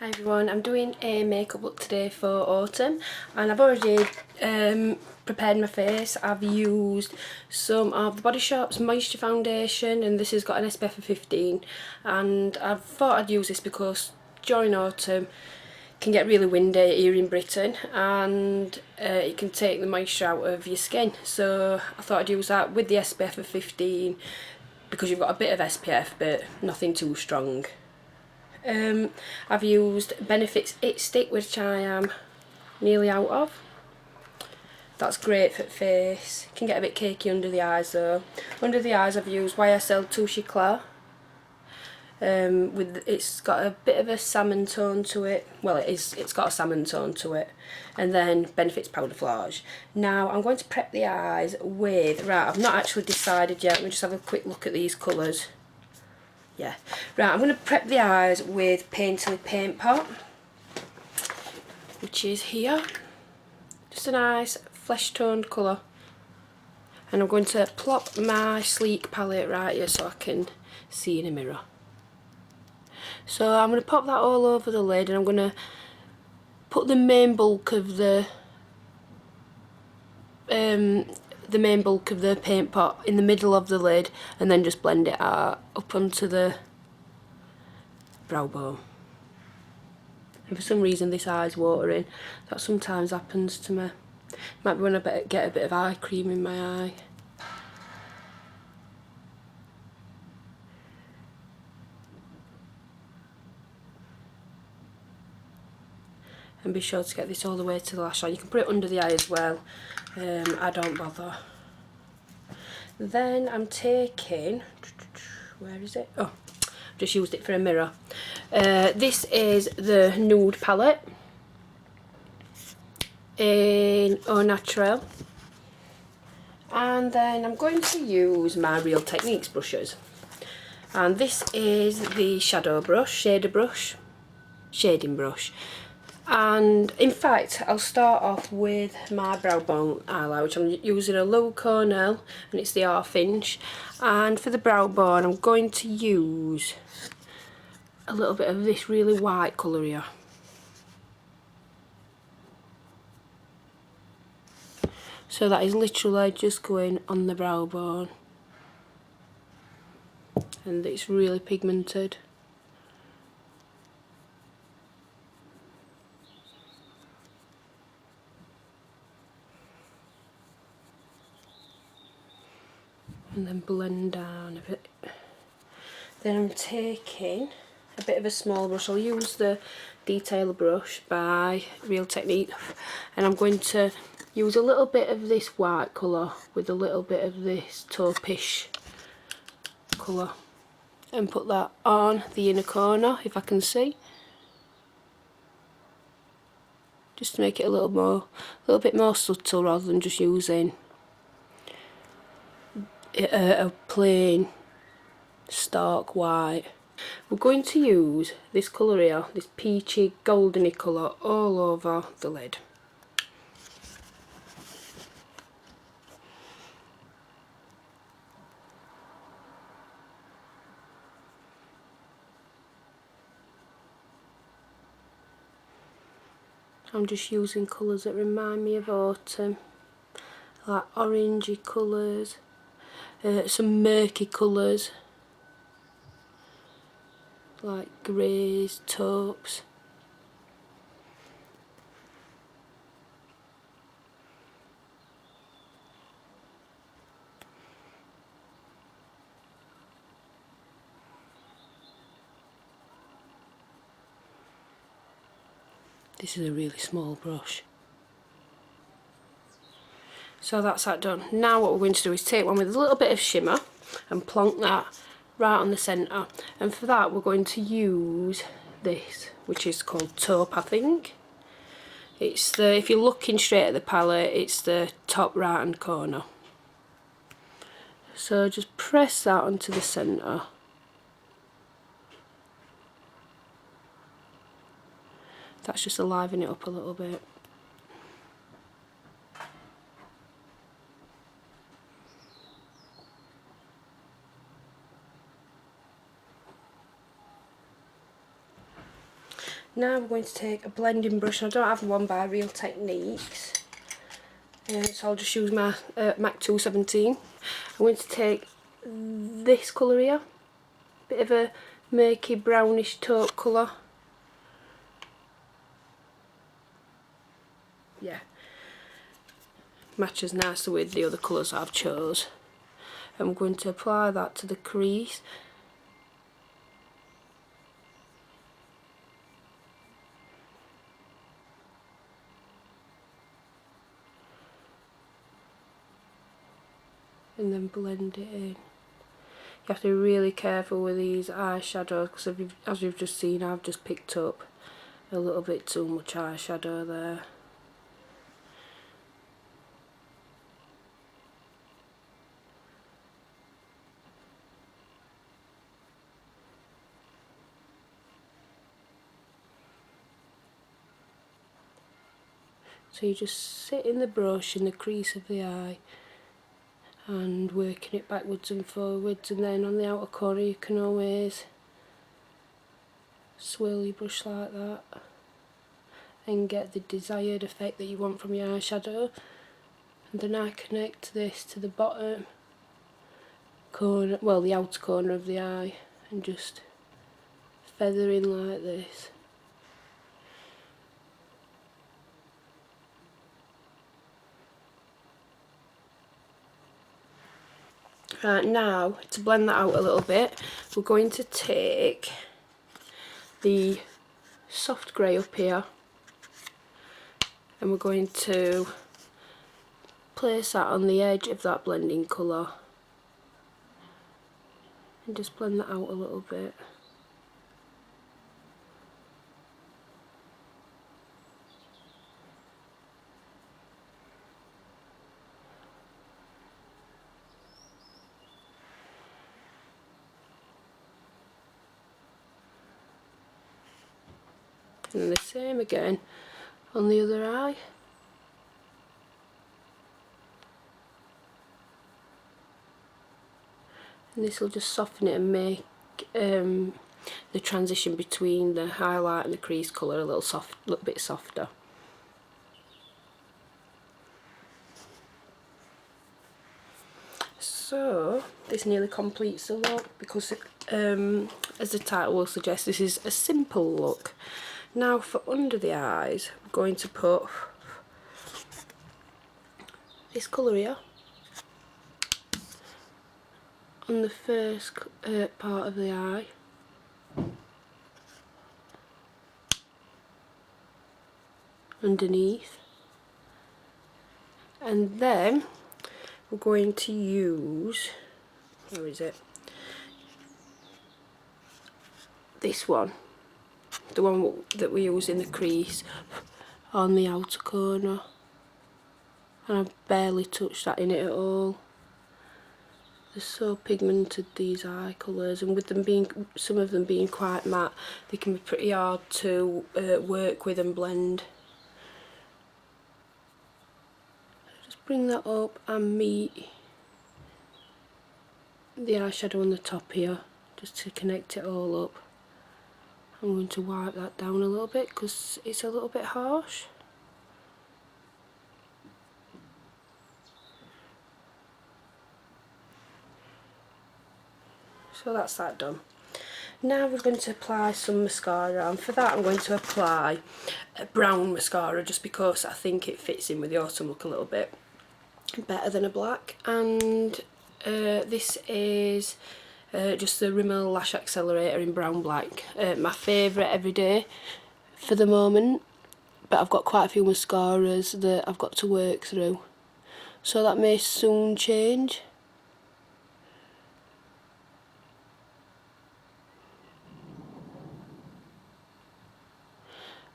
Hi everyone, I'm doing a makeup look today for autumn and I've already prepared my face. I've used some of the Body Shop's Moisture Foundation and this has got an SPF of 15 and I thought I'd use this because during autumn it can get really windy here in Britain and it can take the moisture out of your skin, so I thought I'd use that with the SPF of 15 because you've got a bit of SPF but nothing too strong. I've used Benefit's It Stick, which I am nearly out of. That's great for the face. Can get a bit cakey under the eyes though. Under the eyes I've used YSL Touche Eclat. It's got a bit of a salmon tone to it. Well, it's got a salmon tone to it. And then Benefit's Powder Flage. Now I'm going to prep the eyes with, right, I've not actually decided yet. Let me just have a quick look at these colours. Yeah, right, I'm going to prep the eyes with Painterly Paint Pot, which is here. Just a nice flesh toned colour. And I'm going to plop my sleek palette right here so I can see in a mirror. So I'm going to pop that all over the lid and I'm going to put the main bulk of the paint pot in the middle of the lid and then just blend it out up onto the brow bone. And for some reason this eye's watering. That sometimes happens to me. Might be when I get a bit of eye cream in my eye. And be sure to get this all the way to the lash line. You can put it under the eye as well. I don't bother. Then I'm taking, where is it? Oh, just used it for a mirror. This is the Nude palette in Naturel. And then I'm going to use my Real Techniques brushes. And this is the shadow brush, shading brush. And in fact, I'll start off with my brow bone highlight, which I'm using a low Cornell, and it's the 1/2 inch. And for the brow bone, I'm going to use a little bit of this really white colour here. So that is literally just going on the brow bone. And it's really pigmented. And then blend down a bit. Then I'm taking a bit of a small brush. I'll use the Detail brush by Real Technique, and I'm going to use a little bit of this white colour with a little bit of this taupish colour and put that on the inner corner if I can see, just to make it a little bit more subtle rather than just using a plain stark white. We're going to use this colour here, this peachy goldeny colour, all over the lid. I'm just using colours that remind me of autumn, like orangey colours, some murky colours, like greys, taupes. This is a really small brush. So that's that done. Now what we're going to do is take one with a little bit of shimmer and plonk that right on the centre. And for that we're going to use this, which is called Taupe, I think. It's the, if you're looking straight at the palette, it's the top right hand corner. So just press that onto the centre. That's just to liven it up a little bit. Now we're going to take a blending brush. I don't have one by Real Techniques, so I'll just use my MAC 217. I'm going to take this colour here, bit of a murky brownish taupe colour. Yeah, matches nicely with the other colours I've chose. I'm going to apply that to the crease. And then blend it in. You have to be really careful with these eyeshadows because as you've just seen, I've just picked up a little bit too much eyeshadow there. So you just sit in the brush in the crease of the eye and working it backwards and forwards, and then on the outer corner you can always swirl your brush like that and get the desired effect that you want from your eyeshadow. And then I connect this to the bottom corner, well, the outer corner of the eye, and just feather in like this. Right, now to blend that out a little bit, we're going to take the soft grey up here and we're going to place that on the edge of that blending colour and just blend that out a little bit. And the same again on the other eye. And this will just soften it and make the transition between the highlight and the crease colour a little bit softer. So this nearly completes the look because as the title will suggest, this is a simple look. Now for under the eyes, I'm going to put this colour here on the first part of the eye. Underneath. And then we're going to use, where is it? This one. The one that we use in the crease on the outer corner. And I've barely touched that in it at all. They're so pigmented, these eye colours, and with them being, some of them being quite matte, they can be pretty hard to work with and blend. Just bring that up and meet the eyeshadow on the top here, just to connect it all up. I'm going to wipe that down a little bit because it's a little bit harsh. So that's that done. Now we're going to apply some mascara, and for that I'm going to apply a brown mascara just because I think it fits in with the autumn look a little bit better than a black. And this is just the Rimmel Lash Accelerator in brown black. My favourite everyday for the moment, but I've got quite a few mascaras that I've got to work through, so that may soon change.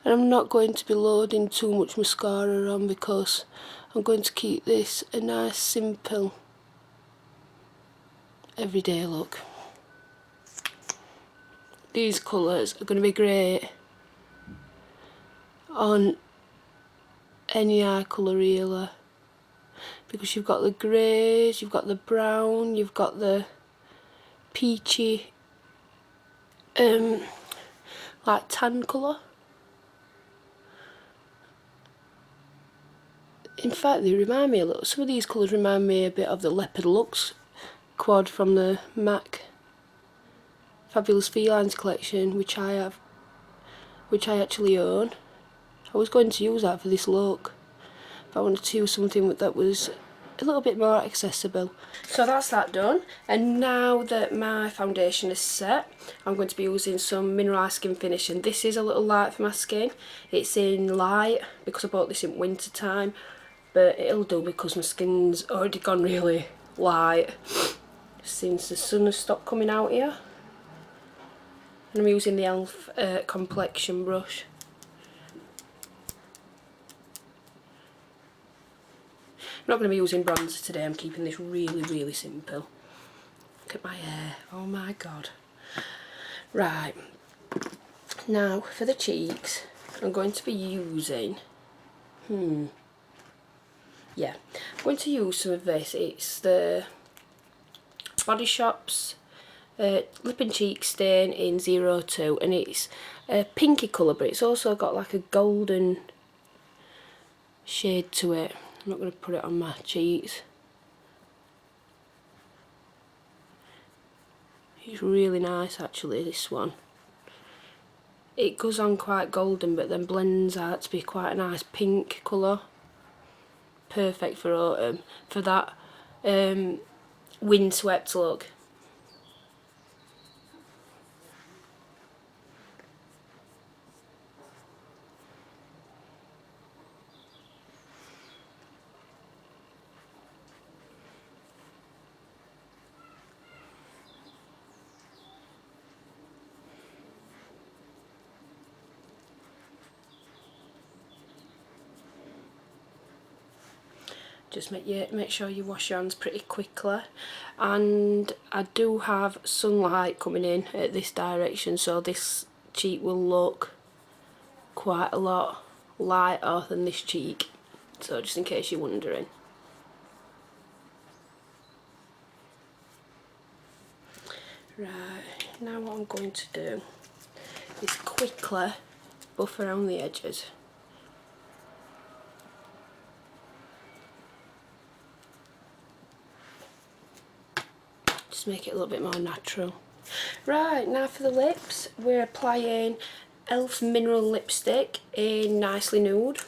And I'm not going to be loading too much mascara on because I'm going to keep this a nice simple everyday look. These colours are going to be great on any eye colour really, because you've got the greys, you've got the brown, you've got the peachy like tan colour. In fact, they remind me a little, some of these colours remind me a bit of the Leopard Luxe quad from the MAC Fabulous Felines collection, which I actually own. I was going to use that for this look, but I wanted to use something that was a little bit more accessible. So that's that done, and now that my foundation is set, I'm going to be using some Mineralised Skin Finish, and this is a little light for my skin. It's in light because I bought this in winter time, but it'll do because my skin's already gone really light since the sun has stopped coming out here. And I'm using the e.l.f. complexion brush. I'm not going to be using bronzer today, I'm keeping this really simple. Look at my hair, oh my god. Right, now for the cheeks, I'm going to be using, I'm going to use some of this. It's the Body Shop's Lip and Cheek Stain in 02, and it's a pinky colour, but it's also got like a golden shade to it. I'm not going to put it on my cheeks. It's really nice actually, this one. It goes on quite golden but then blends out to be quite a nice pink colour. Perfect for autumn, for that windswept look. Just make sure you wash your hands pretty quickly, and I do have sunlight coming in at this direction, so this cheek will look quite a lot lighter than this cheek, so just in case you're wondering. Right, now what I'm going to do is quickly buff around the edges. Just make it a little bit more natural. Right, now for the lips, we're applying e.l.f. Mineral Lipstick in Nicely Nude.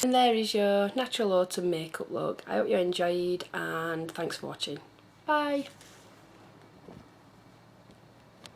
And there is your natural autumn makeup look. I hope you enjoyed, and thanks for watching. Bye!